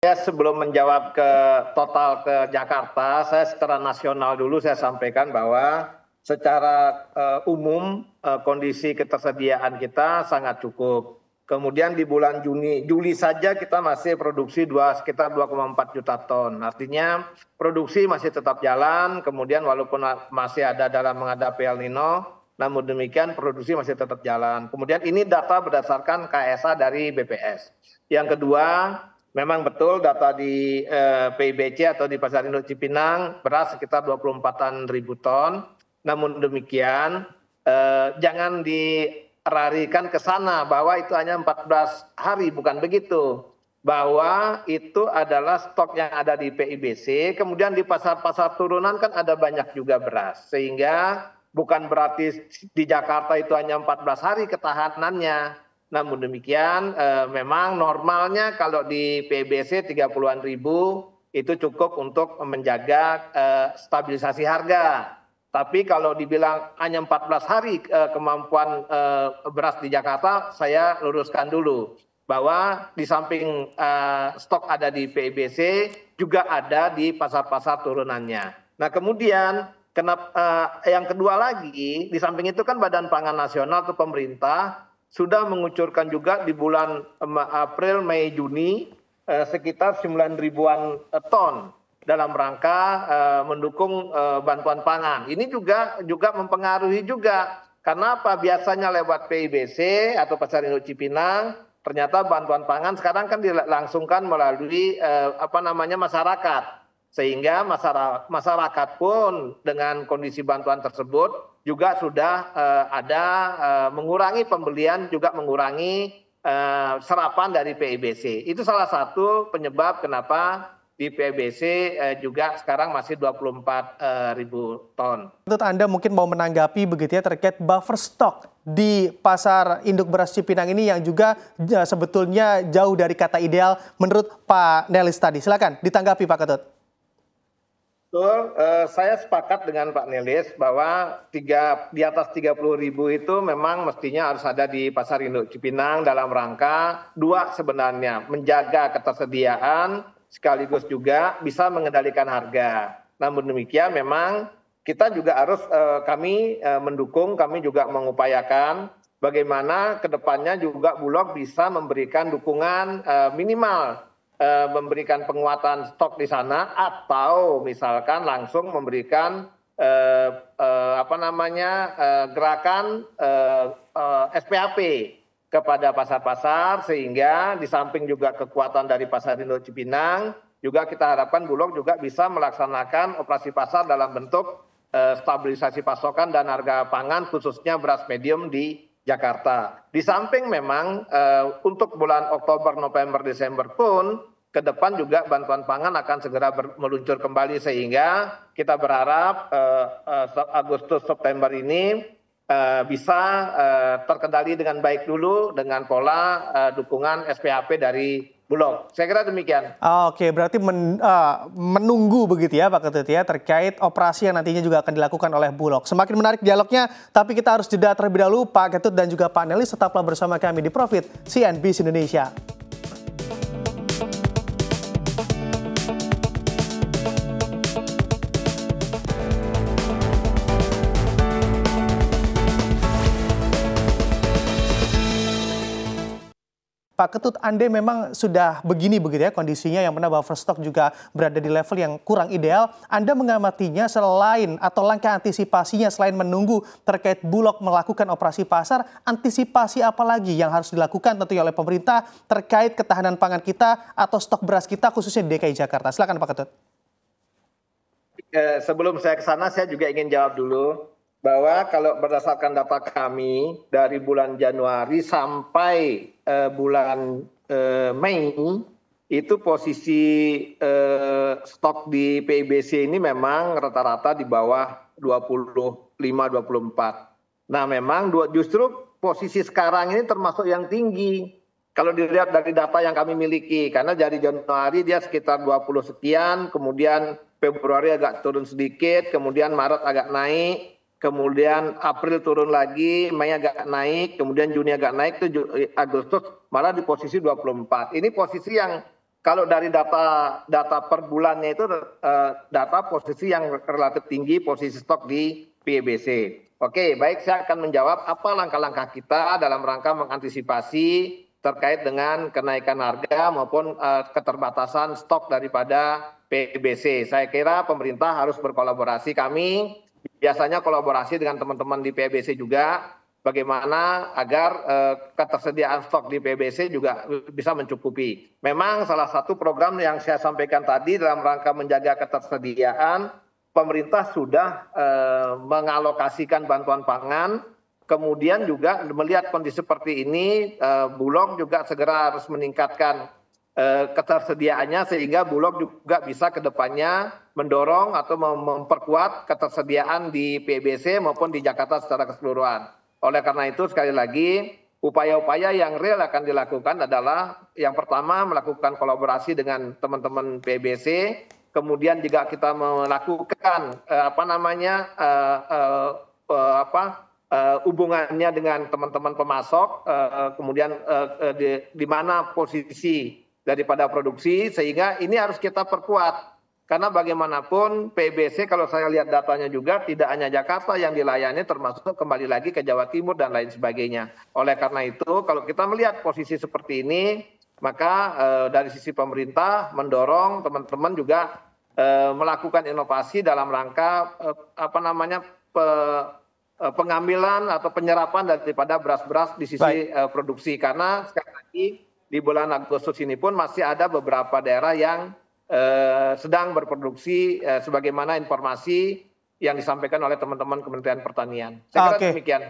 Ya, sebelum menjawab ke total ke Jakarta, saya secara nasional dulu saya sampaikan bahwa secara umum kondisi ketersediaan kita sangat cukup. Kemudian di bulan Juli saja kita masih produksi sekitar 2,4 juta ton. Artinya produksi masih tetap jalan, kemudian walaupun masih ada dalam menghadapi El Nino, namun demikian produksi masih tetap jalan. Kemudian ini data berdasarkan KSA dari BPS. Yang kedua, memang betul data di PIBC atau di Pasar Induk Cipinang beras sekitar 24-an ribu ton. Namun demikian jangan dirarikan ke sana bahwa itu hanya 14 hari, bukan begitu. Bahwa itu adalah stok yang ada di PIBC, kemudian di pasar-pasar turunan kan ada banyak juga beras. Sehingga bukan berarti di Jakarta itu hanya 14 hari ketahanannya. Namun demikian memang normalnya kalau di PBC 30-an ribu itu cukup untuk menjaga stabilisasi harga. Tapi kalau dibilang hanya 14 hari kemampuan beras di Jakarta, saya luruskan dulu bahwa di samping stok ada di PBC juga ada di pasar-pasar turunannya. Nah kemudian yang kedua lagi, di samping itu kan Badan Pangan Nasional atau pemerintah sudah mengucurkan juga di bulan April, Mei, Juni sekitar 9 ribuan ton dalam rangka mendukung bantuan pangan. Ini juga mempengaruhi juga. Karena apa? Biasanya lewat PIBC atau Pasar Induk Cipinang, ternyata bantuan pangan sekarang kan dilangsungkan melalui masyarakat. Sehingga masyarakat pun dengan kondisi bantuan tersebut juga sudah ada mengurangi pembelian, juga mengurangi serapan dari PIBC. Itu salah satu penyebab kenapa di PIBC juga sekarang masih 24 ribu ton. Menurut Anda mungkin mau menanggapi begitu ya terkait buffer stock di pasar induk beras Cipinang ini yang juga sebetulnya jauh dari kata ideal menurut Pak Nelis tadi. Silakan ditanggapi Pak Ketut. Betul, saya sepakat dengan Pak Nelis bahwa di atas 30 ribu itu memang mestinya harus ada di Pasar Induk Cipinang dalam rangka dua sebenarnya, menjaga ketersediaan sekaligus juga bisa mengendalikan harga. Namun demikian memang kita juga harus kami mendukung, kami juga mengupayakan bagaimana kedepannya juga Bulog bisa memberikan dukungan minimal memberikan penguatan stok di sana atau misalkan langsung memberikan gerakan SPAP kepada pasar-pasar sehingga di samping juga kekuatan dari Pasar Induk Cipinang juga kita harapkan Bulog juga bisa melaksanakan operasi pasar dalam bentuk stabilisasi pasokan dan harga pangan khususnya beras medium di Jakarta. Di samping memang untuk bulan Oktober, November, Desember pun ke depan juga bantuan pangan akan segera meluncur kembali sehingga kita berharap Agustus September ini bisa terkendali dengan baik dulu dengan pola dukungan SPAP dari Bulog. Saya kira demikian. Oke, berarti menunggu begitu ya Pak Ketut ya terkait operasi yang nantinya juga akan dilakukan oleh Bulog. Semakin menarik dialognya, tapi kita harus jeda terlebih dahulu. Pak Ketut dan juga Pak Nelis tetaplah bersama kami di Profit CNBC Indonesia. Pak Ketut, Anda memang sudah begini begitu ya kondisinya yang mana buffer stock juga berada di level yang kurang ideal. Anda mengamatinya selain atau langkah antisipasinya selain menunggu terkait Bulog melakukan operasi pasar, antisipasi apa lagi yang harus dilakukan tentunya oleh pemerintah terkait ketahanan pangan kita atau stok beras kita khususnya di DKI Jakarta. Silakan Pak Ketut. Sebelum saya ke sana saya juga ingin jawab dulu bahwa kalau berdasarkan data kami dari bulan Januari sampai bulan Mei itu posisi stok di PIBC ini memang rata-rata di bawah 25-24. Nah memang justru posisi sekarang ini termasuk yang tinggi. Kalau dilihat dari data yang kami miliki, karena dari Januari dia sekitar 20 sekian, kemudian Februari agak turun sedikit, kemudian Maret agak naik, kemudian April turun lagi, Mei agak naik, kemudian Juni agak naik, itu Agustus malah di posisi 24. Ini posisi yang kalau dari data per bulannya itu data posisi yang relatif tinggi, posisi stok di PBC. Oke, baik, saya akan menjawab apa langkah-langkah kita dalam rangka mengantisipasi terkait dengan kenaikan harga maupun keterbatasan stok daripada PBC. Saya kira pemerintah harus berkolaborasi. Kami biasanya kolaborasi dengan teman-teman di PBC juga, bagaimana agar ketersediaan stok di PBC juga bisa mencukupi. Memang salah satu program yang saya sampaikan tadi dalam rangka menjaga ketersediaan, pemerintah sudah mengalokasikan bantuan pangan, kemudian juga melihat kondisi seperti ini, Bulog juga segera harus meningkatkan ketersediaannya sehingga Bulog juga bisa ke depannya mendorong atau memperkuat ketersediaan di PBC maupun di Jakarta secara keseluruhan. Oleh karena itu sekali lagi upaya-upaya yang real akan dilakukan adalah yang pertama melakukan kolaborasi dengan teman-teman PBC, kemudian juga kita melakukan hubungannya dengan teman-teman pemasok, kemudian di mana posisi daripada produksi, sehingga ini harus kita perkuat. Karena bagaimanapun PBC kalau saya lihat datanya juga tidak hanya Jakarta yang dilayani, termasuk kembali lagi ke Jawa Timur dan lain sebagainya. Oleh karena itu kalau kita melihat posisi seperti ini, maka dari sisi pemerintah mendorong teman-teman juga melakukan inovasi dalam rangka pengambilan atau penyerapan daripada beras-beras di sisi produksi. Karena sekali lagi di bulan Agustus ini pun masih ada beberapa daerah yang sedang berproduksi sebagaimana informasi yang disampaikan oleh teman-teman Kementerian Pertanian. Saya kira demikian.